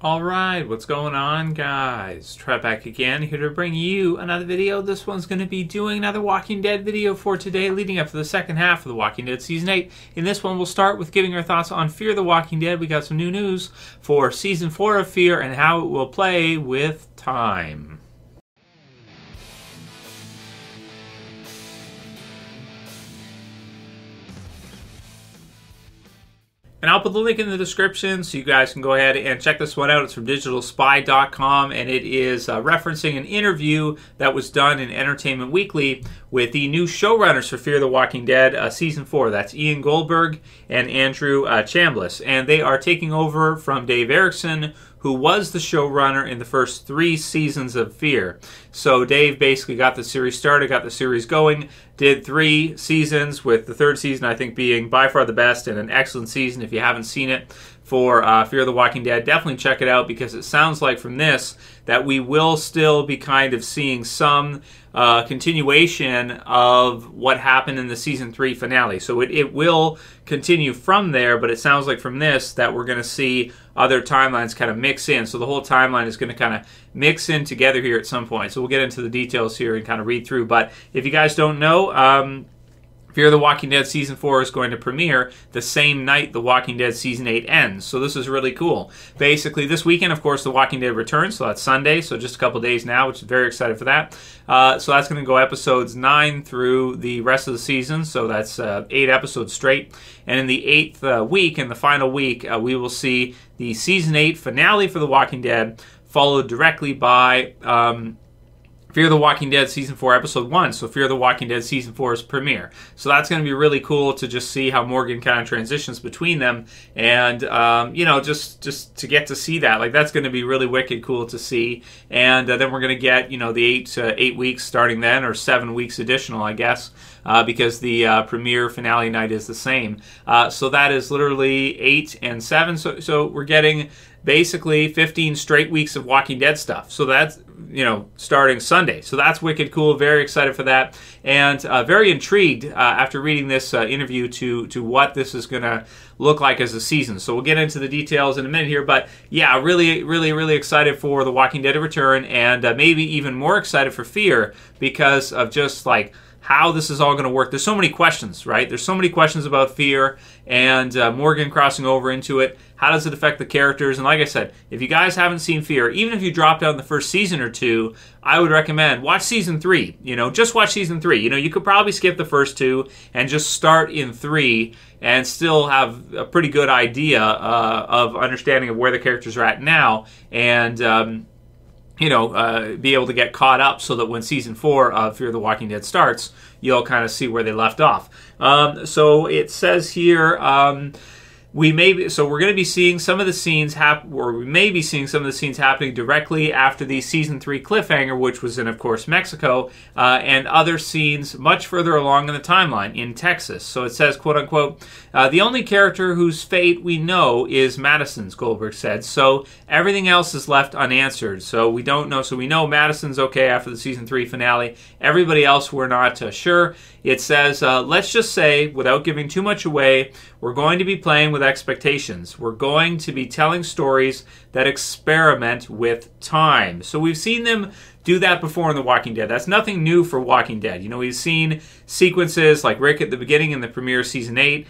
Alright, what's going on, guys? Try back again, here to bring you another video. This one's going to be doing another Walking Dead video for today, leading up to the second half of The Walking Dead Season 8. In this one, we'll start with giving our thoughts on Fear the Walking Dead. We got some new news for Season 4 of Fear and how it will play with time. And I'll put the link in the description so you guys can go ahead and check this one out. It's from digitalspy.com, and it is referencing an interview that was done in Entertainment Weekly with the new showrunners for Fear the Walking Dead Season 4. That's Ian Goldberg and Andrew Chambliss. And they are taking over from Dave Erickson, who was the showrunner in the first 3 seasons of Fear. So Dave basically got the series started, got the series going, did 3 seasons, with the 3rd season I think being by far the best and an excellent season. If you haven't seen it for Fear the Walking Dead, definitely check it out, because it sounds like from this that we will still be kind of seeing some continuation of what happened in the Season 3 finale. So it will continue from there, but it sounds like from this that we're going to see other timelines kind of mix in. So the whole timeline is going to kind of mix in together here at some point. So we'll get into the details here and kind of read through. But if you guys don't know, Fear the Walking Dead Season 4 is going to premiere the same night The Walking Dead Season 8 ends. So this is really cool. Basically, this weekend, of course, The Walking Dead returns. So that's Sunday, so just a couple days now, which is very excited for that. So that's going to go episodes 9 through the rest of the season. So that's 8 episodes straight. And in the 8th week, in the final week, we will see the Season 8 finale for The Walking Dead, followed directly by Fear the Walking Dead Season 4 Episode 1, so Fear the Walking Dead Season 4's premiere. So that's going to be really cool to just see how Morgan kind of transitions between them, and, you know, just to get to see that. Like, that's going to be really wicked cool to see. And then we're going to get, you know, the 8 weeks starting then, or 7 weeks additional, I guess, because the premiere finale night is the same. So that is literally 8 and 7, so we're getting basically 15 straight weeks of Walking Dead stuff. So that's, you know, starting Sunday. So that's wicked cool. Very excited for that. And very intrigued after reading this interview to what this is going to look like as a season. So we'll get into the details in a minute here. But yeah, really excited for The Walking Dead to return, and maybe even more excited for Fear, because of just like how this is all going to work. There's so many questions, right? There's so many questions about Fear and Morgan crossing over into it. How does it affect the characters? And like I said, if you guys haven't seen Fear, even if you dropped out in the first season or 2, I would recommend watch Season 3. You know, just watch Season 3. You know, you could probably skip the first 2 and just start in 3 and still have a pretty good idea of understanding of where the characters are at now, and you know, be able to get caught up so that when Season 4 of Fear the Walking Dead starts, you'll kind of see where they left off. So it says here, we're going to be seeing some of the scenes we may be seeing some of the scenes happening directly after the Season 3 cliffhanger, which was in, of course, Mexico, and other scenes much further along in the timeline in Texas. So it says, quote unquote, the only character whose fate we know is Madison's, Goldberg said. So everything else is left unanswered. So we don't know. So we know Madison's okay after the Season 3 finale. Everybody else we're not sure. It says, let's just say, without giving too much away, we're going to be playing with expectations. We're going to be telling stories that experiment with time. So we've seen them do that before in The Walking Dead. That's nothing new for Walking Dead. You know, we've seen sequences like Rick at the beginning in the premiere Season 8,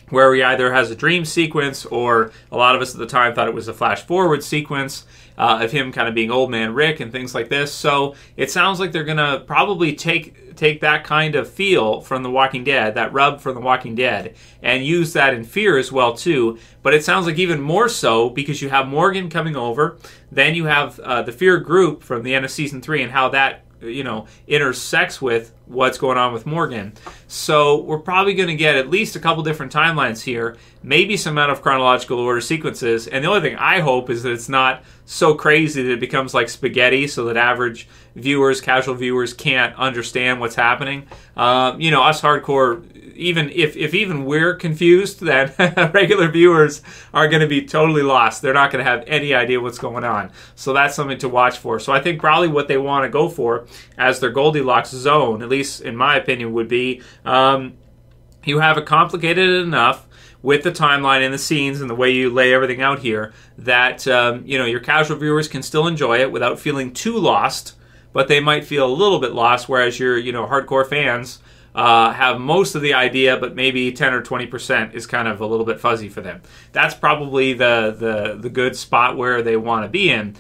where he either has a dream sequence, or a lot of us at the time thought it was a flash forward sequence of him kind of being old man Rick and things like this. So it sounds like they're going to probably take that kind of feel from The Walking Dead, that rub from The Walking Dead, and use that in Fear as well too. But it sounds like even more so, because you have Morgan coming over, then you have the Fear group from the end of Season 3 and how that, you know, intersects with what's going on with Morgan. So we're probably going to get at least a couple different timelines here, maybe some out of chronological order sequences, and the only thing I hope is that it's not so crazy that it becomes like spaghetti, so that average viewers, casual viewers, can't understand what's happening. You know, us hardcore, even if even we're confused, then regular viewers are going to be totally lost. They're not going to have any idea what's going on. So that's something to watch for. So I think probably what they want to go for as their Goldilocks zone, at least in my opinion, would be you have it complicated enough with the timeline and the scenes and the way you lay everything out here, that your casual viewers can still enjoy it without feeling too lost, but they might feel a little bit lost, whereas your hardcore fans have most of the idea, but maybe 10 or 20% is kind of a little bit fuzzy for them. That's probably the good spot where they want to be in,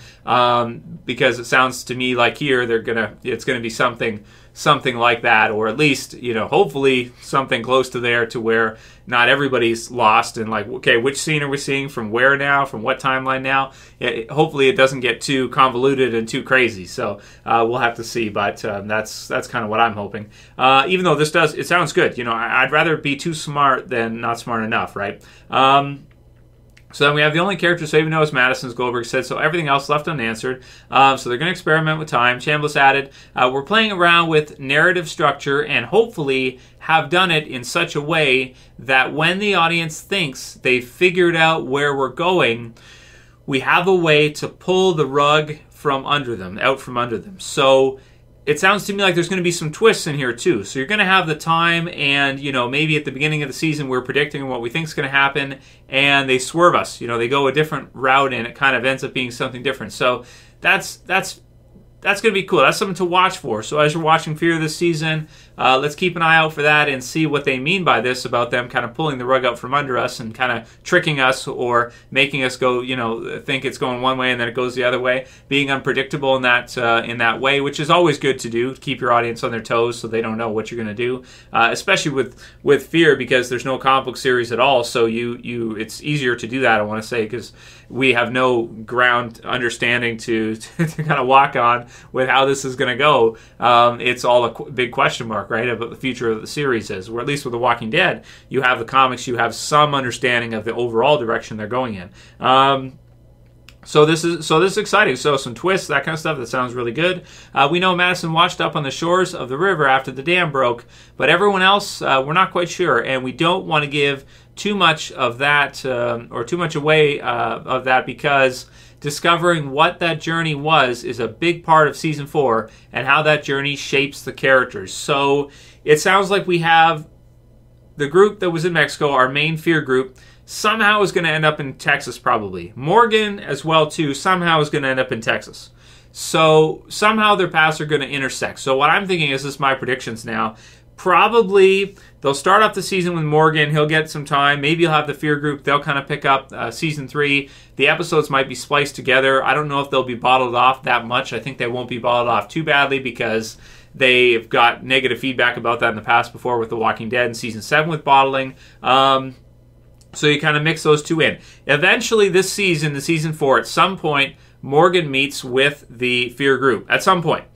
because it sounds to me like here it's gonna be something like that, or at least hopefully something close to there, to where not everybody's lost and like, okay, which scene are we seeing from where now, from what timeline now? Hopefully it doesn't get too convoluted and too crazy, so we'll have to see, but that's kind of what I'm hoping, even though it sounds good. I'd rather be too smart than not smart enough, right? So then we have the only character so even know is Madison, as Goldberg said, so everything else left unanswered. So they're going to experiment with time. Chambliss added, we're playing around with narrative structure and hopefully have done it in such a way that when the audience thinks they've figured out where we're going, we have a way to pull the rug out from under them. So it sounds to me like there's going to be some twists in here too. So you're going to have the time, and maybe at the beginning of the season we're predicting what we think is going to happen, and they swerve us. They go a different route, and it kind of ends up being something different. So that's going to be cool. That's something to watch for. So as you're watching Fear this season, let's keep an eye out for that and see what they mean by this, about them kind of pulling the rug out from under us and kind of tricking us or making us go, think it's going one way and then it goes the other way. Being unpredictable in that way, which is always good to do, to keep your audience on their toes so they don't know what you're going to do. Especially with Fear, because there's no comic book series at all, so it's easier to do that, I want to say, because we have no ground understanding to kind of walk on with how this is going to go. It's all a big question mark, right, about the future of the series is. Or at least with The Walking Dead, you have the comics, you have some understanding of the overall direction they're going in. So this is exciting. So some twists, that kind of stuff, that sounds really good. We know Madison washed up on the shores of the river after the dam broke, but everyone else, we're not quite sure, and we don't want to give too much of that or too much away of that, because discovering what that journey was is a big part of Season 4 and how that journey shapes the characters. So it sounds like we have the group that was in Mexico, our main Fear group, somehow is going to end up in Texas probably. Morgan as well too, somehow is going to end up in Texas. So somehow their paths are going to intersect. So what I'm thinking is my predictions now. Probably they'll start off the season with Morgan. He'll get some time. Maybe you'll have the Fear group. They'll kind of pick up Season 3. The episodes might be spliced together. I don't know if they'll be bottled off that much. I think they won't be bottled off too badly, because they've got negative feedback about that in the past before with The Walking Dead in Season 7 with bottling. So you kind of mix those two in. Eventually this season, the Season 4, at some point, Morgan meets with the Fear group. At some point.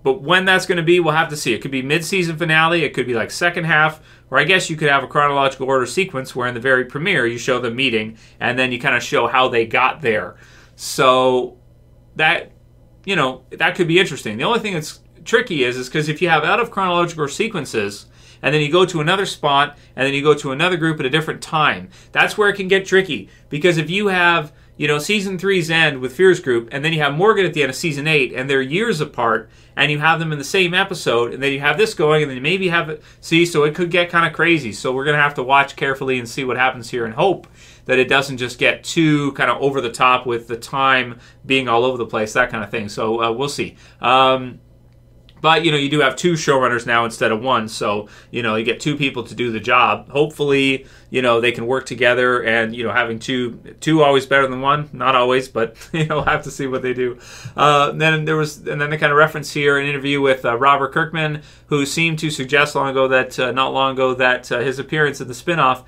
But when that's going to be, we'll have to see. It could be mid-season finale. It could be like second half. Or I guess you could have a chronological order sequence where in the very premiere you show them meeting and then you kind of show how they got there. So that, that could be interesting. The only thing that's tricky is because if you have out of chronological sequences and then you go to another spot and then you go to another group at a different time, that's where it can get tricky. Because if you have, Season 3's end with Fear's group, and then you have Morgan at the end of Season 8, and they're years apart, and you have them in the same episode, and then you have this going, and then maybe have it, so it could get kind of crazy. So we're going to have to watch carefully and see what happens here and hope that it doesn't just get too kind of over the top with the time being all over the place, that kind of thing. So we'll see. But, you do have two showrunners now instead of one, so, you get two people to do the job. Hopefully, they can work together, and, having two always better than one. Not always, but, we'll have to see what they do. Then they kind of reference here an interview with Robert Kirkman, who seemed to suggest not long ago that his appearance in the spinoff,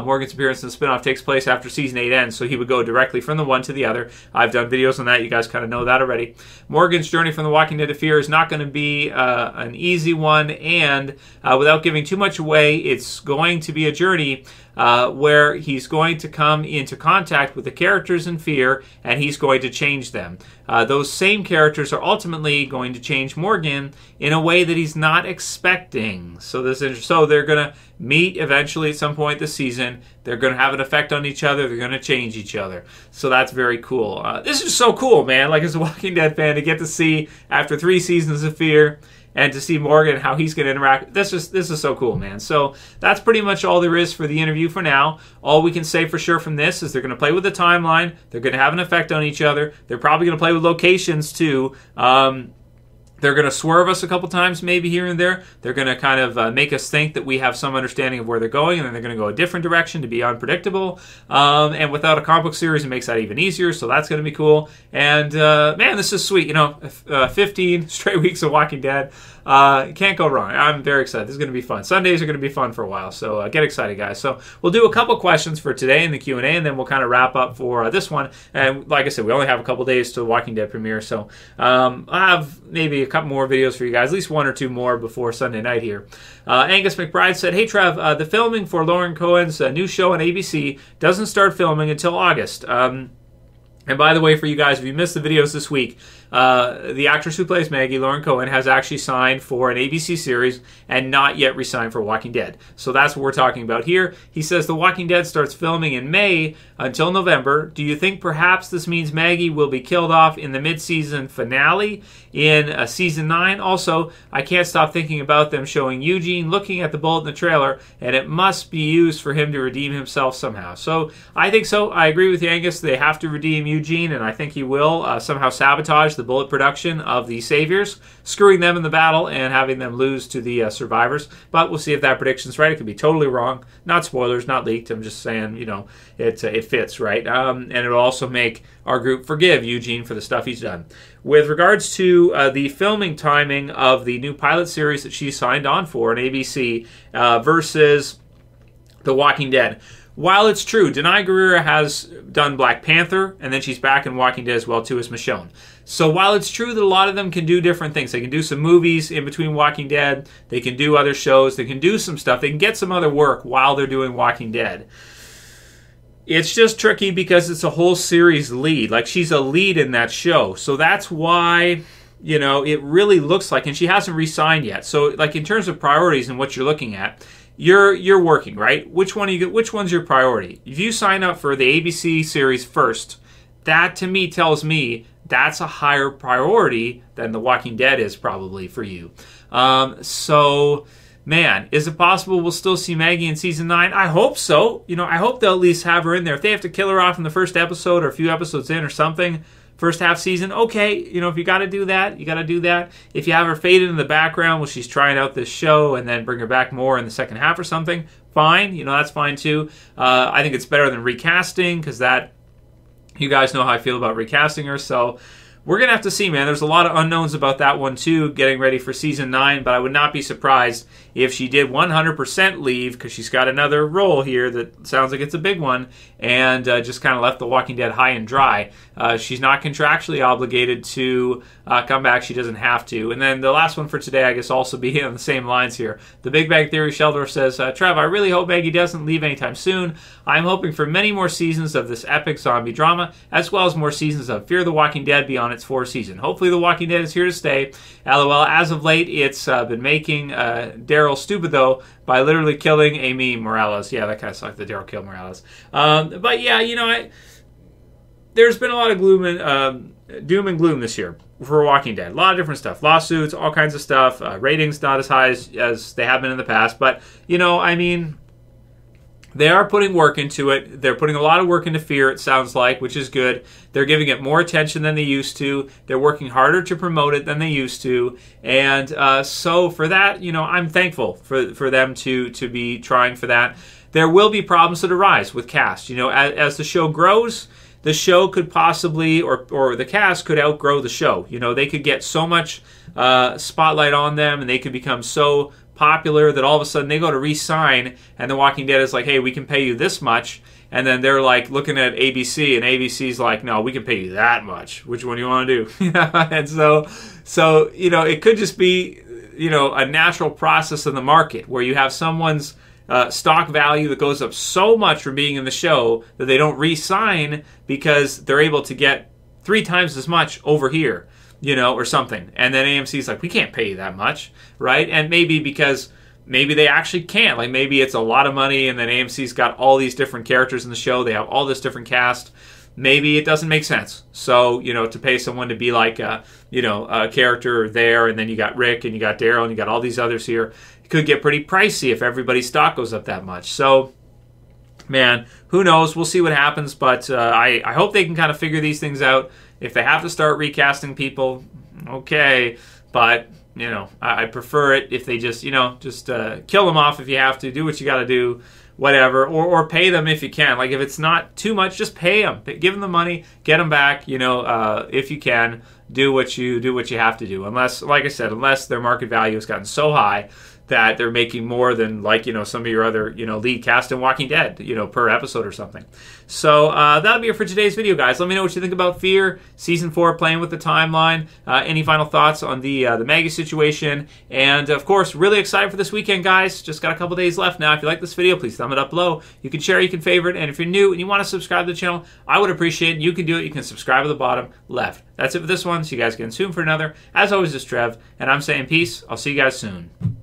Morgan's appearance in the spinoff, takes place after Season 8 ends, so he would go directly from the one to the other. I've done videos on that. You guys kind of know that already. Morgan's journey from The Walking Dead to Fear is not going to be an easy one, and without giving too much away, it's going to be a journey where he's going to come into contact with the characters in Fear, and he's going to change them. Those same characters are ultimately going to change Morgan in a way that he's not expecting. So they're going to meet eventually at some point this season. They're going to have an effect on each other. They're going to change each other. So that's very cool. This is so cool, man. Like, as a Walking Dead fan, to get to see, after 3 seasons of Fear, and to see Morgan, how he's going to interact. This is so cool, man. So that's pretty much all there is for the interview for now. All we can say for sure from this is they're going to play with the timeline. They're going to have an effect on each other. They're probably going to play with locations too. They're going to swerve us a couple times, maybe here and there. They're going to kind of make us think that we have some understanding of where they're going, and then they're going to go a different direction to be unpredictable. And without a comic book series, it makes that even easier, so that's going to be cool. And, man, this is sweet. 15 straight weeks of Walking Dead. Can't go wrong. I'm very excited. This is going to be fun. Sundays are going to be fun for a while, so get excited, guys. So we'll do a couple questions for today in the Q&A, and then we'll kind of wrap up for this one. And like I said, we only have a couple days to the Walking Dead premiere, so I'll have maybe a couple more videos for you guys, at least one or two more before Sunday night here. Angus McBride said, "Hey Trev, the filming for Lauren Cohen's new show on ABC doesn't start filming until August." And by the way, for you guys, if you missed the videos this week, the actress who plays Maggie, Lauren Cohen, has actually signed for an ABC series and not yet re-signed for Walking Dead. So that's what we're talking about here. He says The Walking Dead starts filming in May until November. Do you think perhaps this means Maggie will be killed off in the mid-season finale in season 9? Also, I can't stop thinking about them showing Eugene looking at the bullet in the trailer, and it must be used for him to redeem himself somehow. So I think so. I agree with you, Angus. They have to redeem Eugene, and I think he will somehow sabotage the bullet production of the Saviors, screwing them in the battle and having them lose to the survivors. But we'll see if that prediction's right. It could be totally wrong. Not spoilers, not leaked. I'm just saying, it fits, right? And it'll also make our group forgive Eugene for the stuff he's done. With regards to the filming timing of the new pilot series that she signed on for on ABC versus The Walking Dead, while it's true, Denai Guerrera has done Black Panther, and then she's back in Walking Dead as well, too, as Michonne. So while it's true that a lot of them can do different things, they can do some movies in between Walking Dead, they can do other shows, they can do some stuff, they can get some other work while they're doing Walking Dead. It's just tricky because it's a whole series lead. Like, she's a lead in that show. So that's why, it really looks like, and she hasn't re-signed yet. So, like, in terms of priorities and what you're looking at, you're working, right? Which one's your priority? If you sign up for the ABC series first, that to me tells me that's a higher priority than The Walking Dead is probably for you. So, man, is it possible we'll still see Maggie in season 9? I hope so. I hope they'll at least have her in there. If they have to kill her off in the first episode or a few episodes in or something, first half season, okay, if you got to do that, you got to do that. If you have her faded in the background while she's trying out this show and then bring her back more in the second half or something, fine. That's fine too. I think it's better than recasting because that, you guys know how I feel about recasting her, so we're going to have to see, man. There's a lot of unknowns about that one, too, getting ready for Season 9, but I would not be surprised if she did 100% leave, because she's got another role here that sounds like it's a big one, and just kind of left The Walking Dead high and dry. She's not contractually obligated to come back. She doesn't have to. And then the last one for today, I guess, also be on the same lines here. The Big Bang Theory Sheldor says, Trev, I really hope Maggie doesn't leave anytime soon. I'm hoping for many more seasons of this epic zombie drama, as well as more seasons of Fear the Walking Dead beyond its 4th season. Hopefully The Walking Dead is here to stay. LOL, as of late, it's been making Daryl stupid, though, by literally killing Amy Morales. Yeah, that kind of sucked, the Daryl killed Morales. But yeah, there's been a lot of doom and gloom this year for Walking Dead. A lot of different stuff. Lawsuits, all kinds of stuff. Ratings not as high as they have been in the past. But, they are putting work into it. They're putting a lot of work into Fear, it sounds like, which is good. They're giving it more attention than they used to. They're working harder to promote it than they used to. And so for that, I'm thankful for them to be trying for that. There will be problems that arise with cast. As the show grows, the show could possibly, or the cast could outgrow the show. They could get so much spotlight on them, and they could become so popular that all of a sudden they go to re-sign, and The Walking Dead is like, hey, we can pay you this much. And then they're like looking at ABC, and ABC's like, no, we can pay you that much. Which one do you want to do? And so it could just be, a natural process in the market where you have someone's stock value that goes up so much for being in the show that they don't re-sign because they're able to get 3 times as much over here, or something. And then AMC's like, we can't pay you that much, right? And maybe because maybe they actually can't. Like, maybe it's a lot of money, and then AMC's got all these different characters in the show. They have all this different cast. maybe it doesn't make sense. So, to pay someone to be like, a character there, and then you got Rick and you got Daryl and you got all these others here, it could get pretty pricey if everybody's stock goes up that much. So, man, who knows? We'll see what happens, but I hope they can kind of figure these things out. If they have to start recasting people, okay, but I prefer it if they just kill them off if you have to, do what you got to do, whatever, or pay them if you can. Like, if it's not too much, just pay them, give them the money, get them back. If you can, do what you have to do. Unless, like I said, unless their market value has gotten so high that they're making more than some of your other lead cast in Walking Dead per episode or something. So that'll be it for today's video, guys. Let me know what you think about Fear Season 4, playing with the timeline. Any final thoughts on the Maggie situation? And of course, really excited for this weekend, guys. Just got a couple days left now. If you like this video, please thumb it up below. You can share, you can favorite, and if you're new and you want to subscribe to the channel, I would appreciate it. You can do it. You can subscribe at the bottom left. That's it for this one. See you guys again soon for another. As always, this is Trev, and I'm saying peace. I'll see you guys soon.